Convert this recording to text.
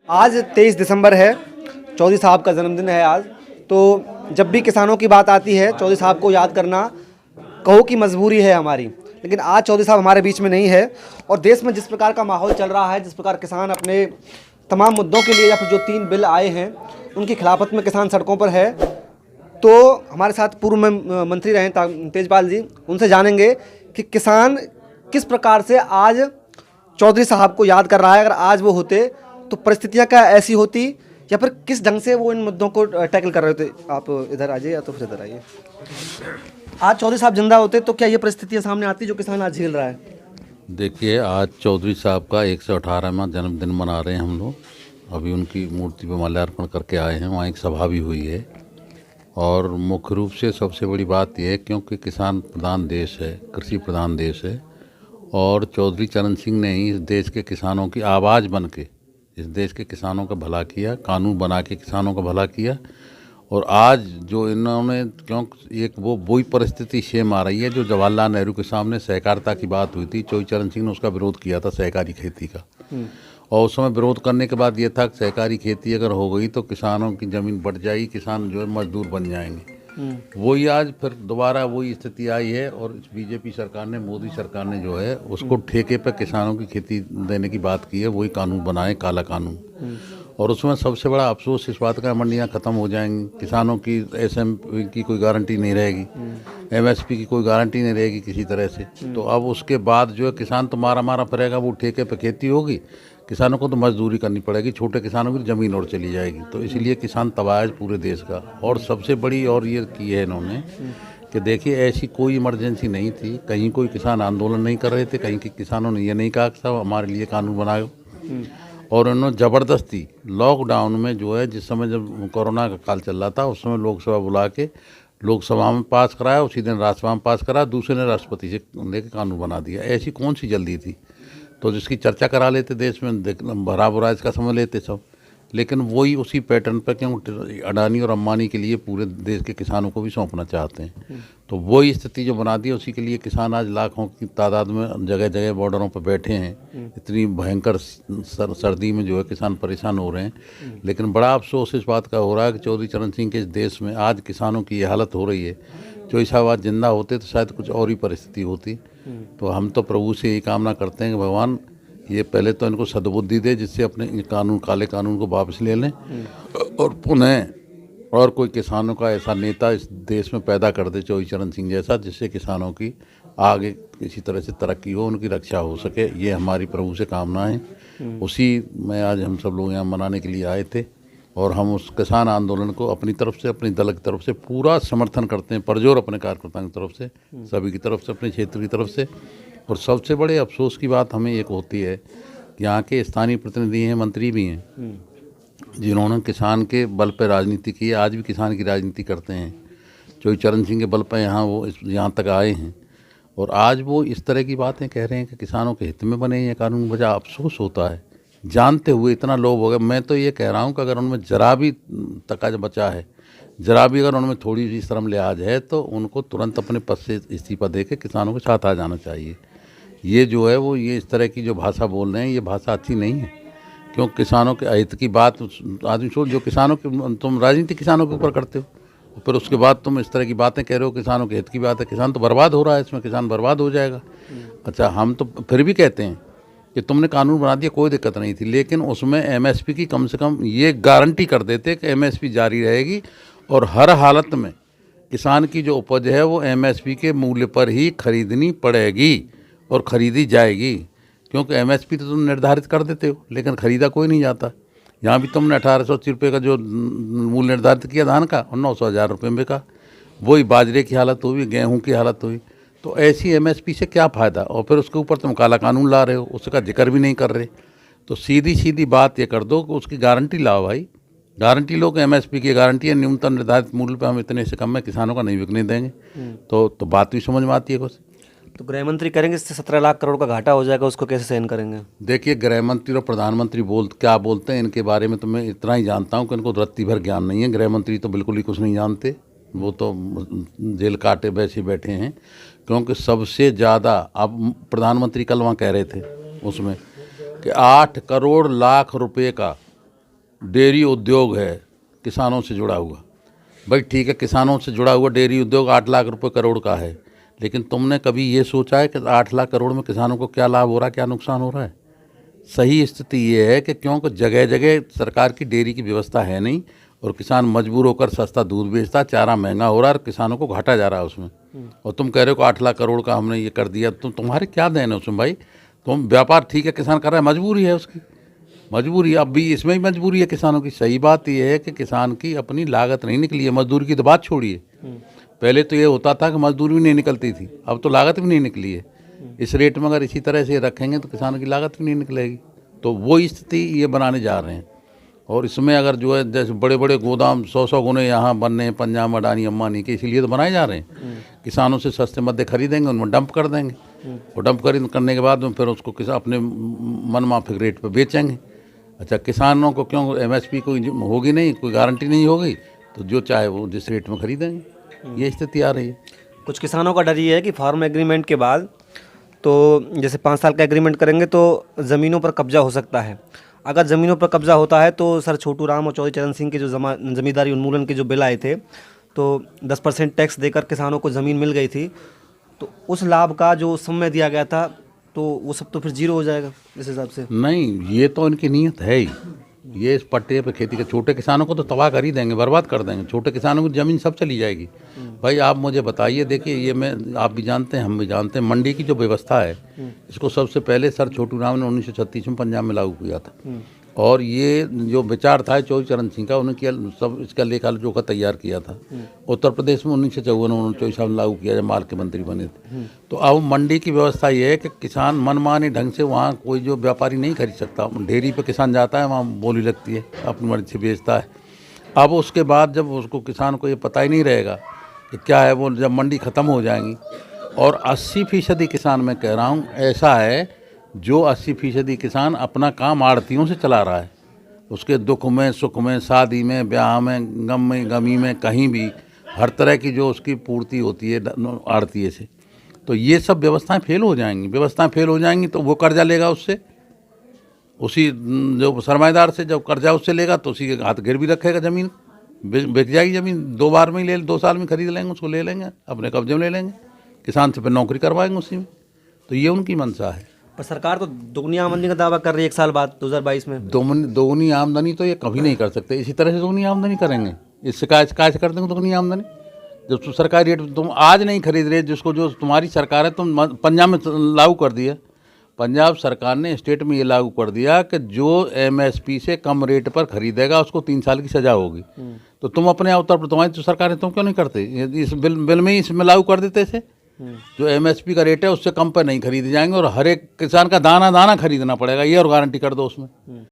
आज 23 दिसंबर है, चौधरी साहब का जन्मदिन है आज। तो जब भी किसानों की बात आती है, चौधरी साहब को याद करना कहो कि मजबूरी है हमारी। लेकिन आज चौधरी साहब हमारे बीच में नहीं है और देश में जिस प्रकार का माहौल चल रहा है, जिस प्रकार किसान अपने तमाम मुद्दों के लिए या फिर जो 3 बिल आए हैं उनकी खिलाफत में किसान सड़कों पर है। तो हमारे साथ पूर्व में मंत्री रहे तेजपाल जी, उनसे जानेंगे कि किसान किस प्रकार से आज चौधरी साहब को याद कर रहा है। अगर आज वो होते तो परिस्थितियां क्या ऐसी होती या फिर किस ढंग से वो इन मुद्दों को टैकल कर रहे थे। आप इधर आ जाइए या तो फिर इधर आइए। आज चौधरी साहब जिंदा होते तो क्या ये परिस्थितियां सामने आती जो किसान आज झेल रहा है? देखिए, आज चौधरी साहब का 118वां जन्मदिन मना रहे हैं हम लोग। अभी उनकी मूर्ति पर माल्यार्पण करके आए हैं, वहाँ एक सभा भी हुई है। और मुख्य रूप से सबसे बड़ी बात यह है क्योंकि किसान प्रधान देश है, कृषि प्रधान देश है, और चौधरी चरण सिंह ने ही इस देश के किसानों की आवाज़ बन के इस देश के किसानों का भला किया, कानून बना के किसानों का भला किया। और आज जो इन्होंने क्योंकि एक वही परिस्थिति सेम आ रही है जो जवाहरलाल नेहरू के सामने सहकारिता की बात हुई थी। चौधरी चरण सिंह ने उसका विरोध किया था, सहकारी खेती का। और उस समय विरोध करने के बाद ये था कि सहकारी खेती अगर हो गई तो किसानों की ज़मीन बढ़ जाएगी, किसान जो है मजदूर बन जाएंगे। वही आज फिर दोबारा वही स्थिति आई है और बीजेपी सरकार ने, मोदी सरकार ने जो है उसको ठेके पर किसानों की खेती देने की बात की है। वही कानून बनाए, काला कानून। और उसमें सबसे बड़ा अफसोस इस बात का, मंडियाँ ख़त्म हो जाएंगी, किसानों की एसएमपी की कोई गारंटी नहीं रहेगी, एमएसपी की कोई गारंटी नहीं रहेगी किसी तरह से। तो अब उसके बाद जो है किसान तो मारा मारा फिरेगा। वो ठेके पे खेती होगी, किसानों को तो मजदूरी करनी पड़ेगी, छोटे किसानों की ज़मीन और चली जाएगी। तो इसीलिए किसान तबाह है पूरे देश का। और सबसे बड़ी और ये की है इन्होंने कि देखिए, ऐसी कोई इमरजेंसी नहीं थी, कहीं कोई किसान आंदोलन नहीं कर रहे थे, कहीं के किसानों ने ये नहीं कहा कि साहब हमारे लिए कानून बनाओ। और उन्होंने ज़बरदस्ती लॉकडाउन में जो है, जिस समय जब कोरोना का काल चल रहा था, उस समय लोकसभा बुला के लोकसभा में पास कराया, उसी दिन राज्यसभा में पास कराया, दूसरे ने राष्ट्रपति से लेकर कानून बना दिया। ऐसी कौन सी जल्दी थी? तो जिसकी चर्चा करा लेते देश में, भरा बुरा इसका समझ लेते सब। लेकिन वही उसी पैटर्न पर क्यों अडानी और अंबानी के लिए पूरे देश के किसानों को भी सौंपना चाहते हैं। तो वही स्थिति जो बना दी, उसी के लिए किसान आज लाखों की तादाद में जगह जगह बॉर्डरों पर बैठे हैं। इतनी भयंकर सर्दी में जो है किसान परेशान हो रहे हैं। लेकिन बड़ा अफसोस इस बात का हो रहा है कि चौधरी चरण सिंह के इस देश में आज किसानों की ये हालत हो रही है। चौधरी साहब आज जिंदा होते तो शायद कुछ और ही परिस्थिति होती। तो हम तो प्रभु से यही कामना करते हैं कि भगवान ये पहले तो इनको सद्बुद्धि दे, जिससे अपने कानून, काले कानून को वापस ले लें और पुनः और कोई किसानों का ऐसा नेता इस देश में पैदा कर दे, चौधरी चरण सिंह जैसा, जिससे किसानों की आगे किसी तरह से तरक्की हो, उनकी रक्षा हो सके। ये हमारी प्रभु से कामना है। उसी में आज हम सब लोग यहाँ मनाने के लिए आए थे और हम उस किसान आंदोलन को अपनी तरफ से, अपनी दल की तरफ से पूरा समर्थन करते हैं, परजोर अपने कार्यकर्ताओं की तरफ से, सभी की तरफ से, अपने क्षेत्र की तरफ से। और सबसे बड़े अफसोस की बात हमें एक होती है, यहाँ के स्थानीय प्रतिनिधि हैं, मंत्री भी हैं, जिन्होंने किसान के बल पर राजनीति की है, आज भी किसान की राजनीति करते हैं। चौधरी चरण सिंह के बल पर यहाँ तक आए हैं और आज वो इस तरह की बातें कह रहे हैं कि किसानों के हित में बने ये कानून। बजा अफसोस होता है, जानते हुए इतना लोभ हो गया। मैं तो ये कह रहा हूँ कि अगर उनमें जरा भी तकाज बचा है, जरा भी अगर उनमें थोड़ी सी शर्म लिहाज है, तो उनको तुरंत अपने पद से इस्तीफा दे के किसानों के साथ आ जाना चाहिए। ये जो है वो ये इस तरह की जो भाषा बोल रहे हैं, ये भाषा अच्छी नहीं है। क्योंकि किसानों के हित की बात आदमी सोच, जो किसानों की तुम राजनीति किसानों के ऊपर करते हो, फिर उसके बाद तुम इस तरह की बातें कह रहे हो, किसानों के हित की बात है। किसान तो बर्बाद हो रहा है, इसमें किसान बर्बाद हो जाएगा। अच्छा, हम तो फिर भी कहते हैं कि तुमने कानून बना दिया, कोई दिक्कत नहीं थी, लेकिन उसमें एमएसपी की कम से कम ये गारंटी कर देते कि एमएसपी जारी रहेगी और हर हालत में किसान की जो उपज है वो एमएसपी के मूल्य पर ही खरीदनी पड़ेगी और ख़रीदी जाएगी। क्योंकि एमएसपी तो तुम निर्धारित कर देते हो, लेकिन ख़रीदा कोई नहीं जाता। यहाँ भी तुमने 1880 रुपये का जो मूल्य निर्धारित किया धान का, और 900,000 रुपये में बिका। वही बाजरे की हालत हुई, गेहूं की हालत हुई। तो ऐसी एमएसपी से क्या फ़ायदा? और फिर उसके ऊपर तुम काला कानून ला रहे हो, उसका जिक्र भी नहीं कर रहे। तो सीधी सीधी बात ये कर दो कि उसकी गारंटी लाओ भाई, गारंटी लो कि एमएसपी की गारंटी है, न्यूनतम निर्धारित मूल्य पर हम इतने से कम में किसानों का नहीं बिकने देंगे। तो बात भी समझ में आती है कुछ। तो गृह मंत्री करेंगे इससे 17 लाख करोड़ का घाटा हो जाएगा, उसको कैसे सहन करेंगे? देखिए, गृह मंत्री और प्रधानमंत्री क्या बोलते हैं इनके बारे में तो मैं इतना ही जानता हूं कि इनको रत्ती भर ज्ञान नहीं है। गृह मंत्री तो बिल्कुल ही कुछ नहीं जानते, वो तो जेल काटे वैसे बैठे हैं। क्योंकि सबसे ज़्यादा, अब प्रधानमंत्री कल वहाँ कह रहे थे उसमें कि 8 करोड़ लाख रुपए का डेयरी उद्योग है किसानों से जुड़ा हुआ। भाई ठीक है, किसानों से जुड़ा हुआ डेयरी उद्योग 8 लाख रुपए करोड़ का है, लेकिन तुमने कभी ये सोचा है कि 8 लाख करोड़ में किसानों को क्या लाभ हो रहा है, क्या नुकसान हो रहा है? सही स्थिति ये है कि क्योंकि जगह जगह सरकार की डेयरी की व्यवस्था है नहीं और किसान मजबूर होकर सस्ता दूध बेचता, चारा महंगा हो रहा है और किसानों को घाटा जा रहा है उसमें। और तुम कह रहे हो कि 8 लाख करोड़ का हमने ये कर दिया, तो तुम्हारे क्या देन है उसमें भाई? तुम व्यापार ठीक है किसान कर रहा है, मजबूरी है उसकी, मजबूरी। अब भी इसमें ही मजबूरी है किसानों की। सही बात यह है कि किसान की अपनी लागत नहीं निकली है, मजदूरी की तो बात छोड़िए। पहले तो ये होता था कि मजदूरी भी नहीं निकलती थी, अब तो लागत भी नहीं निकली है। इस रेट में अगर इसी तरह से रखेंगे तो किसानों की लागत भी नहीं निकलेगी। तो वो स्थिति ये बनाने जा रहे हैं। और इसमें अगर जो है जैसे बड़े बड़े गोदाम 100 गुने यहाँ बनने हैं, पंजाब अडानी अंबानी के, इसीलिए तो बनाए जा रहे हैं। किसानों से सस्ते मद्दे खरीदेंगे, उनमें डंप कर देंगे और डंप करने के बाद में फिर उसको अपने मनमाफिक रेट पर बेचेंगे। अच्छा, किसानों को क्यों MSP कोई होगी नहीं, कोई गारंटी नहीं होगी, तो जो चाहे वो जिस रेट में खरीदेंगे। ये स्थिति आ रही है। कुछ किसानों का डर ये है कि फार्म एग्रीमेंट के बाद तो जैसे 5 साल का एग्रीमेंट करेंगे तो ज़मीनों पर कब्जा हो सकता है। अगर ज़मीनों पर कब्जा होता है तो सर छोटू राम और चौधरी चरण सिंह के जो ज़मींदारी उन्मूलन के जो बिल आए थे, तो 10% टैक्स देकर किसानों को ज़मीन मिल गई थी, तो उस लाभ का जो समय दिया गया था तो वो सब तो फिर जीरो हो जाएगा इस हिसाब से। नहीं, ये तो इनकी नीयत है ही। ये इस पट्टे पे खेती के छोटे किसानों को तो तबाह कर ही देंगे, बर्बाद कर देंगे। छोटे किसानों की ज़मीन सब चली जाएगी। भाई आप मुझे बताइए, देखिए ये आप भी जानते हैं, हम भी जानते हैं, मंडी की जो व्यवस्था है इसको सबसे पहले सर छोटू राम ने 1936 में पंजाब में लागू किया था। और ये जो विचार था चौधरी चरण सिंह का, उन्होंने किया, सब इसका लेखा जोखा तैयार किया था। उत्तर प्रदेश में 1954 में 1954 में लागू किया जब माल के मंत्री बने थे। तो अब मंडी की व्यवस्था ये है कि किसान मनमाने ढंग से वहाँ कोई जो व्यापारी नहीं खरीद सकता। डेयरी पे किसान जाता है, वहाँ बोली लगती है, अपनी मर्जी से बेचता है। अब उसके बाद जब उसको किसान को ये पता ही नहीं रहेगा कि क्या है, वो जब मंडी ख़त्म हो जाएंगी और 80% किसान, मैं कह रहा हूँ ऐसा है, जो 80% किसान अपना काम आड़तियों से चला रहा है। उसके दुख में, सुख में, शादी में, ब्याह में, गम में, गमी में, कहीं भी हर तरह की जो उसकी पूर्ति होती है आड़तिये से। तो ये सब व्यवस्थाएं फेल हो जाएंगी। व्यवस्थाएं फेल हो जाएंगी तो वो कर्जा लेगा उससे, उसी जो सरमाएदार से जब कर्जा उससे लेगा तो उसी के हाथ गिर भी रखेगा, ज़मीन बेच जाएगी। ज़मीन 2 बार में ही 2 साल में खरीद लेंगे, उसको ले लेंगे, अपने कब्जे में ले लेंगे, किसान से फिर नौकरी करवाएंगे उसी में। तो ये उनकी मंशा है। पर सरकार तो दोगुनी आमदनी का दावा कर रही है 1 साल बाद 2022 में। दोगुनी आमदनी तो ये कभी नहीं कर सकते। इसी तरह से दोगुनी आमदनी करेंगे, इससे काय से कर देंगे दोगुनी आमदनी? जब तुम सरकारी रेट तुम आज नहीं खरीद रहे, जिसको जो तुम्हारी सरकार है, तुम पंजाब में लागू कर दिया। पंजाब सरकार ने स्टेट में ये लागू कर दिया कि जो MSP से कम रेट पर खरीदेगा उसको 3 साल की सज़ा होगी। तो तुम अपने उत्तर प्रदेश, तुम्हारी सरकार है, तुम क्यों नहीं करते? इस बिल में ही इसमें लागू कर देते इसे। जो MSP का रेट है उससे कम पर नहीं खरीदे जाएंगे और हर एक किसान का दाना दाना खरीदना पड़ेगा, ये और गारंटी कर दो उसमें।